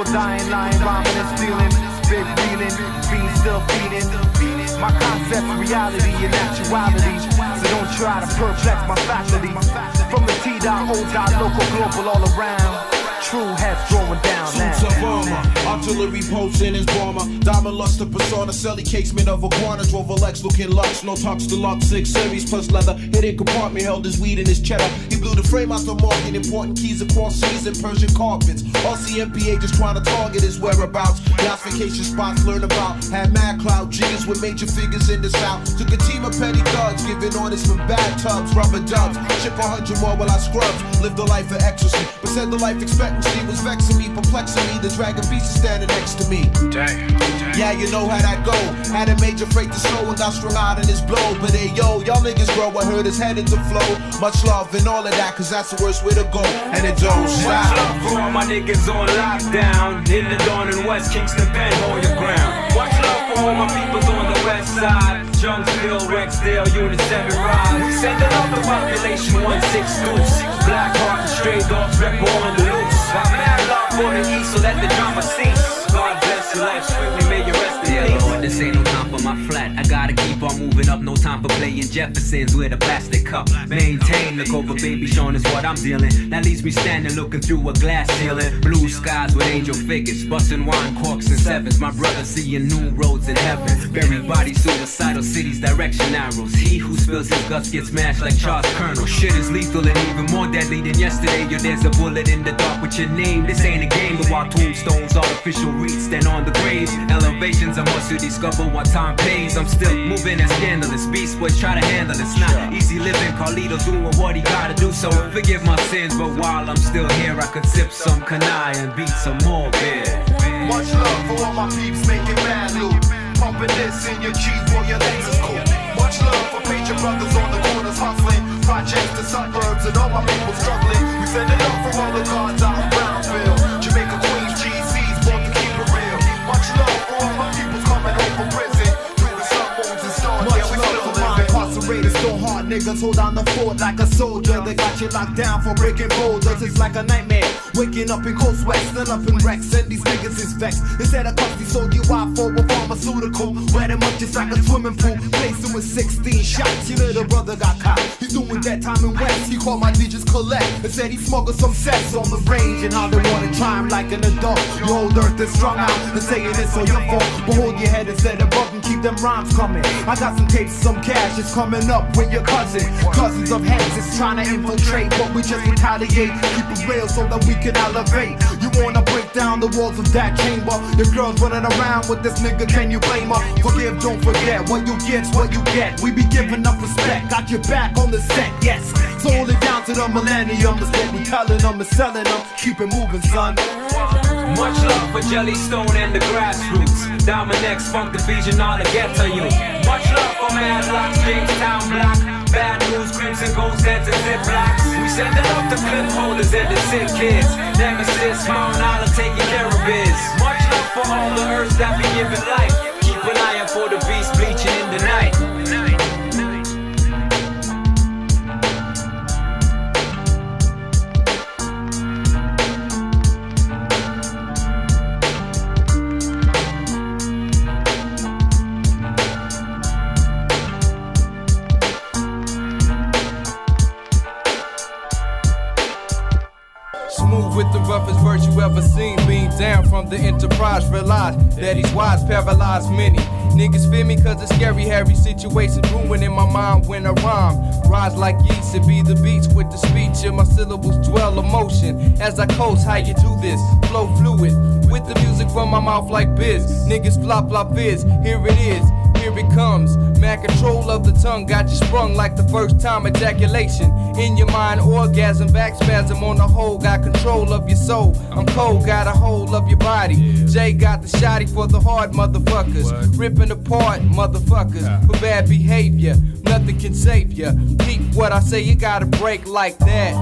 people dying, lying, rhyming and stealing. Big reeling, fiends still feeding. My concept's reality and actuality. So don't try to perplex my faculty. From the T.O. got local, global all around. True heads throwing down now. Suits of armor, artillery posing his bomber. Diamond luster persona, celly casement of iguana. Drove a Lex looking luxe, no tops deluxe, 6 series plus leather. Hidden compartment held his weed in his cheddar. He blew the frame out the market, important keys across seas and Persian carpets. All CMPA just trying to target his whereabouts. Last vacation spots learn about. Had mad cloud G's with major figures in the south. Took a team of petty thugs, giving orders from bathtubs, rubber dubs. Ship 100 more while I scrubs. Lived a life of ecstasy, but said the life expectancy was vexing me, perplexing me. The dragon beast is standing next to me. Damn. Yeah, you know how that go. Had a major freight to slow and got strung out in his blow. But hey yo, y'all niggas grow. I heard his head into flow. Much love and all of that, cause that's the worst way to go. And it don't stop. Much love for all my niggas on lockdown. In the dawn and West Kingston, Penn, hold your ground. Much love for all my peoples on the west side. Junksville, Rexdale, Unit 7 Rise. Sending off the population 162. Black heart and stray dogs, rep on the loose. Got mad love for the east, so let the drama cease. God bless your life, swiftly may you rest in peace. Lord, this ain't no time for my flat. I gotta keep on moving up, no time for playing Jeffersons with a plastic cup. Maintain, look over, baby, showing us what I'm dealing. That leaves me standing, looking through a glass ceiling. Blue skies with angel figures, busting wine corks and sevens. My brother seeing new roads in heaven. Buried bodies, suicidal cities, direction arrows. He who spills his guts gets smashed like Charles Colonel. Shit is lethal and even more deadly than yesterday. Yo, there's a bullet in the dark with your name. This ain't a game, but while tombstones, artificial wreaths stand on the grave. Elevations are must to discover what time pays. I'm still moving and scandalous. Beast boys try to handle it. It's not easy living. Carlito doing what he gotta do. So forgive my sins, but while I'm still here, I could sip some canai and beat some more beer. Much love for all my peeps making mad loot. Pumping this in your G's while your legs is cool. Much love for Patriot brothers on the corners hustling. Projects to suburbs and all my people struggling. We send it up for all the guards out in Brownsville. Jamaica, Queens, GCs, born to keep it real. Much love for all my peoples coming home from prison. Through the slumbones and stars, yeah, we still living. Incarcerated, so hard niggas hold down the fort like a soldier. They got you locked down for breaking boulders. It's like a nightmare. Waking up in Coast West, still up in Rex, and these niggas is vexed. Instead of custody, sold you out for a pharmaceutical. Wet him up just like a swimming pool. Placed him with 16 shots. Your little brother got caught. He's doing that time in West. He called my DJs collect and said he smuggled some sets on the range and how they wanna try him like an adult. Your old earth is strung out and saying it's all your fault. But hold your head instead of up and keep them rhymes coming. I got some tapes, some cash. It's coming up with your cousin. Cousins of heads is trying to infiltrate, but we just retaliate. Keep it real so that we can elevate. You wanna break down the walls of that chamber. Your girl's running around with this nigga, can you blame her? Forgive, don't forget, what you get's what you get. We be giving up respect, got your back on the set, yes. So hold it down to the millennium. That's what we telling them and selling them. Keep it moving, son. Much love for Jellystone and the grassroots. Diamond X, Funk Division, all the ghetto youth. Much love for Mad Locks, Jamestown Black. Bad news, Crimson Ghost heads and zip blocks. We send it up to clip holders and the sick kids. Nemesis, Mount Island taking care of biz. Much love for all the earths that be giving life. Keep an eye out for the beast bleaching in the night. With the roughest verse you ever seen. Lean down from the Enterprise, realize that he's wise, paralyzed many. Niggas feel me cause it's scary, hairy situation brewing in my mind when I rhyme. Rise like yeast and be the beats with the speech and my syllables dwell emotion. As I coast, how you do this? Flow fluid, with the music from my mouth like biz. Niggas flop, flop fizz, here it is. Here it comes, mad control of the tongue got you sprung like the first time ejaculation. In your mind, orgasm, back spasm on the whole, got control of your soul. I'm cold, got a hold of your body. Jay got the shotty for the hard motherfuckers. Ripping apart motherfuckers for bad behavior. Nothing can save ya. Peep what I say, you gotta break like that.